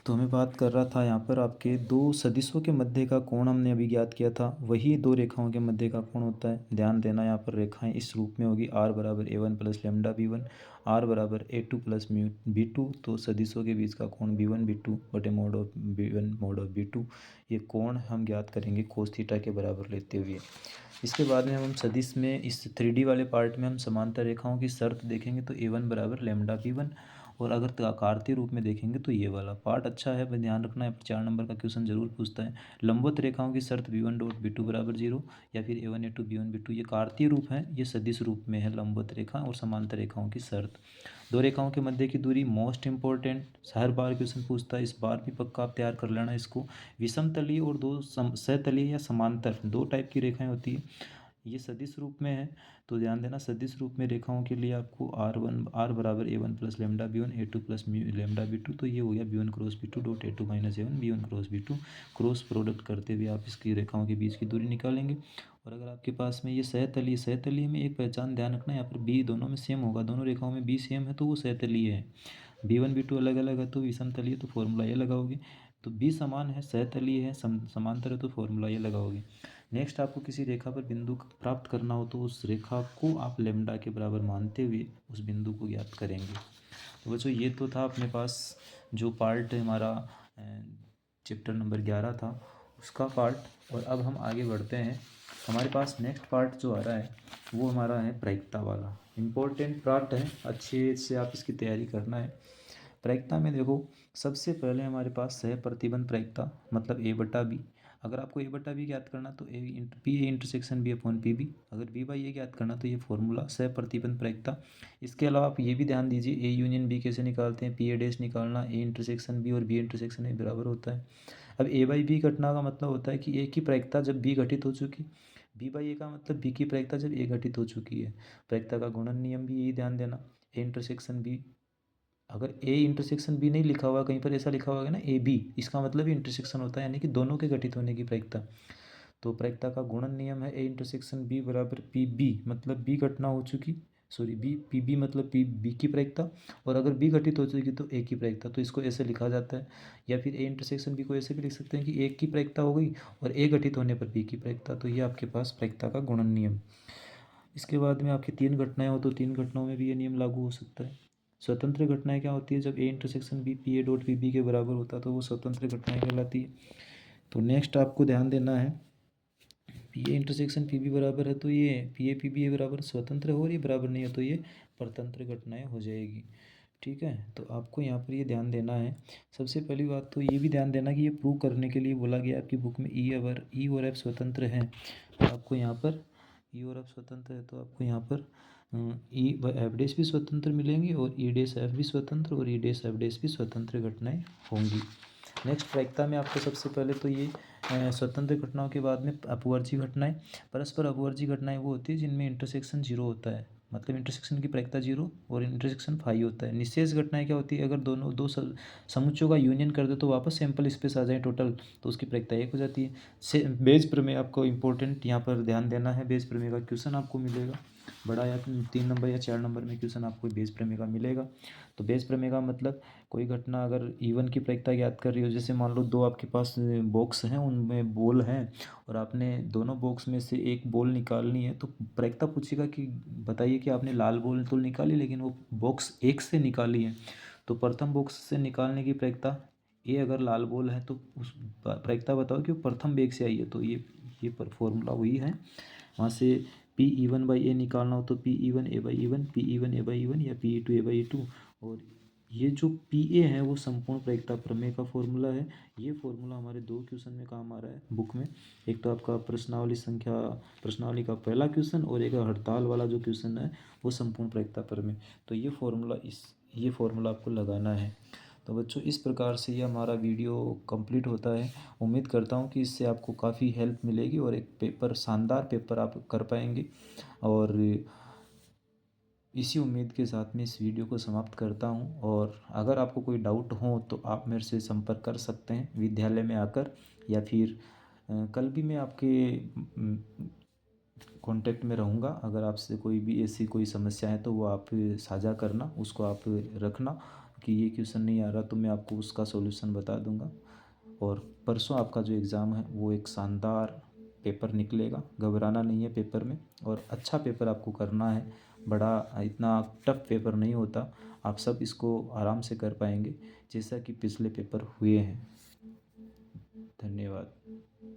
तो हमें बात कर रहा था यहाँ पर आपके दो सदिशों के मध्य का कोण हमने अभी ज्ञात किया था, वही दो रेखाओं के मध्य का कोण होता है। ध्यान देना, यहाँ पर रेखाएं इस रूप में होगी, r बराबर a1 plus lambda b1, r बराबर a2 प्लस म्यू b2। तो सदिशों के बीच का कोण b1 b2 बटे mode of b1 mode of b2, ये कोण हम ज्ञात करेंगे कोस थीटा के बराबर लेते हुए। इसके बाद में हम सदिश में इस 3D वाले पार्ट में हम समांतर रेखाओं की शर्त देखेंगे, तो a1 बराबर लेमडा b1, और अगर आकारतीय रूप में देखेंगे तो ये वाला पार्ट अच्छा है, बस ध्यान रखना है, 4 नंबर का क्वेश्चन जरूर पूछता है। लंबवत रेखाओं की शर्त b1 डॉट b2 बराबर 0, या फिर a1 a2 b1 b2, ये कार्तीय रूप है, ये सदिश रूप में है लंबवत रेखा और समांतर रेखाओं की शर्त। दो रेखाओं के मध्य की दूरी मोस्ट इंपॉर्टेंट, हर बार क्वेश्चन पूछता है, इस बार भी पक्का आप तैयार कर लेना इसको। विषम तलीय और दो सहतलीय या समांतर, दो टाइप की रेखाएं होती है, ये सदिश रूप में है। तो ध्यान देना, सदिश रूप में रेखाओं के लिए आपको r बराबर a1 plus lambda b1 a2 plus lambda b2, तो ये हो गया b1 cross b2 dot a2 minus a1 b1 cross b2। Cross product करते हुए आप इसकी रेखाओं के बीच की दूरी निकालेंगे। और अगर आपके पास में ये सहतलीय में एक पहचान ध्यान रखना, यहाँ पर b दोनों में सेम होगा, दोनों रेखाओं में b सेम है तो वो सहतलीय है। b1 b2 अलग अलग है तो विषम तलीय, तो फॉर्मूला ये लगाओगे। तो b समान है, सहतलीय है, समांतर है, तो फॉर्मूला ये लगाओगे। नेक्स्ट, आपको किसी रेखा पर बिंदु प्राप्त करना हो तो उस रेखा को आप लेमडा के बराबर मानते हुए उस बिंदु को ज्ञात करेंगे। तो बच्चों, ये तो था अपने पास जो पार्ट हमारा चैप्टर नंबर 11 था उसका पार्ट। और अब हम आगे बढ़ते हैं, हमारे पास नेक्स्ट पार्ट जो आ रहा है वो हमारा है प्रायिकता वाला। इम्पोर्टेंट पार्ट है, अच्छे से आप इसकी तैयारी करना है। प्रायिकता में देखो, सबसे पहले हमारे पास है प्रतिबंध प्रायिकता, मतलब a बटा बी। अगर आपको a बटा बी ज्ञात करना तो P A intersection B upon P B, अगर बी बाई ए ज्ञात करना तो ये फॉर्मूला सह प्रतिबंध प्रायिकता। इसके अलावा आप ये भी ध्यान दीजिए, ए यूनियन बी कैसे निकालते हैं, पी ए डैश निकालना, ए इंटरसेक्शन बी और बी इंटरसेक्शन ए बराबर होता है। अब ए बाई बी घटना का मतलब होता है कि ए की प्रायिकता जब बी घटित हो चुकी, बी बाई ए का मतलब बी की प्रायिकता जब ए घटित हो चुकी है। प्रायिकता का गुणन नियम भी यही ध्यान देना, ए इंटरसेक्शन बी, अगर ए इंटरसेक्शन बी नहीं लिखा हुआ, कहीं पर ऐसा लिखा हुआ है ना ए बी, इसका मतलब इंटरसेक्शन होता है, यानी कि दोनों के घटित होने की प्रायिकता। तो प्रायिकता का गुणन नियम है ए इंटरसेक्शन बी बराबर पी बी, मतलब बी घटना हो चुकी, सॉरी बी पी बी मतलब पी बी की प्रायिकता, और अगर बी घटित हो चुकी तो ए की प्रायिकता, तो इसको ऐसे लिखा जाता है। या फिर ए इंटरसेक्शन बी को ऐसे भी लिख सकते हैं कि ए की प्रायिकता हो गई और ए घटित होने पर बी की प्रायिकता, तो ये आपके पास प्रायिकता का गुणन नियम। इसके बाद में आपकी 3 घटनाएं हो तो 3 घटनाओं में भी ये नियम लागू हो सकता है। स्वतंत्र घटनाएं क्या होती है, जब A intersection B P A dot P B के बराबर होता है तो वो स्वतंत्र घटनाएं कहलाती है। तो नेक्स्ट आपको ध्यान देना है, P A intersection P B बराबर है तो ये पी ए बराबर स्वतंत्र हो, और ये बराबर नहीं है तो ये परतंत्र घटनाएं हो जाएगी। ठीक है, तो आपको यहाँ पर ये ध्यान देना है। सबसे पहली बात तो ये भी ध्यान देना कि ये प्रूव करने के लिए बोला गया आपकी बुक में ई और एफ स्वतंत्र हैं, तो आपको यहाँ पर ई और एफ स्वतंत्र है तो आपको यहाँ पर ई एफ डैश भी स्वतंत्र मिलेंगे और ई डैश एफ भी स्वतंत्र और ई डैश एफ डैश भी स्वतंत्र घटनाएं होंगी। नेक्स्ट, प्रायिकता में आपको सबसे पहले तो ये स्वतंत्र घटनाओं के बाद में अपवर्जी घटनाएं, परस्पर अपवर्जी घटनाएं वो होती है जिनमें इंटरसेक्शन जीरो होता है, मतलब इंटरसेक्शन की प्रायिकता जीरो और इंटरसेक्शन फाई होता है। निःशेष घटनाएं क्या होती है, अगर दोनों दो समुच्चयों का यूनियन कर दे तो वापस सैंपल स्पेस आ जाए टोटल, तो उसकी प्रायिकता 1 हो जाती है। से बेज प्रमेय आपको इंपॉर्टेंट यहाँ पर ध्यान देना है, बेज प्रमेय का क्वेश्चन आपको मिलेगा, बड़ा या 3 नंबर या 4 नंबर में क्वेश्चन आपको बेज प्रमेय का मिलेगा। तो बेज प्रमेय का मतलब कोई घटना अगर ईवन की प्रायिकता ज्ञात कर रही हो, जैसे मान लो दो आपके पास बॉक्स हैं, उनमें बॉल हैं और आपने दोनों बॉक्स में से एक बॉल निकालनी है, तो प्रायिकता पूछेगा कि बताइए कि आपने लाल बॉल तो निकाली लेकिन वो बॉक्स एक से निकाली है, तो प्रथम बॉक्स से निकालने की प्रायिकता ए, अगर लाल बॉल है तो उस प्रायिकता बताओ कि वो प्रथम बेग से आई है, तो ये पर फॉर्मूला वही है। वहाँ से P E one by A निकालना हो तो P E one A by E one, P E one A by E one या P E two A by E two, और ये जो पी ए है वो संपूर्ण प्रायिकता प्रमेय का फॉर्मूला है। ये फॉर्मूला हमारे 2 क्वेश्चन में काम आ रहा है बुक में, एक तो आपका प्रश्नावली का पहला क्वेश्चन और एक हड़ताल वाला जो क्वेश्चन है वो संपूर्ण प्रायिकता प्रमेय। तो ये फॉर्मूला आपको लगाना है। तो बच्चों, इस प्रकार से ये हमारा वीडियो कंप्लीट होता है। उम्मीद करता हूँ कि इससे आपको काफ़ी हेल्प मिलेगी और एक शानदार पेपर आप कर पाएंगे। और इसी उम्मीद के साथ में इस वीडियो को समाप्त करता हूँ, और अगर आपको कोई डाउट हो तो आप मेरे से संपर्क कर सकते हैं विद्यालय में आकर, या फिर कल भी मैं आपके कांटेक्ट में रहूँगा। अगर आपसे कोई भी ऐसी कोई समस्या है तो वो आप साझा करना, उसको आप रखना, कि ये क्वेश्चन नहीं आ रहा तो मैं आपको उसका सॉल्यूशन बता दूंगा। और परसों आपका जो एग्ज़ाम है वो एक शानदार पेपर निकलेगा, घबराना नहीं है पेपर में, और अच्छा पेपर आपको करना है। बड़ा इतना टफ पेपर नहीं होता, आप सब इसको आराम से कर पाएंगे जैसा कि पिछले पेपर हुए हैं। धन्यवाद।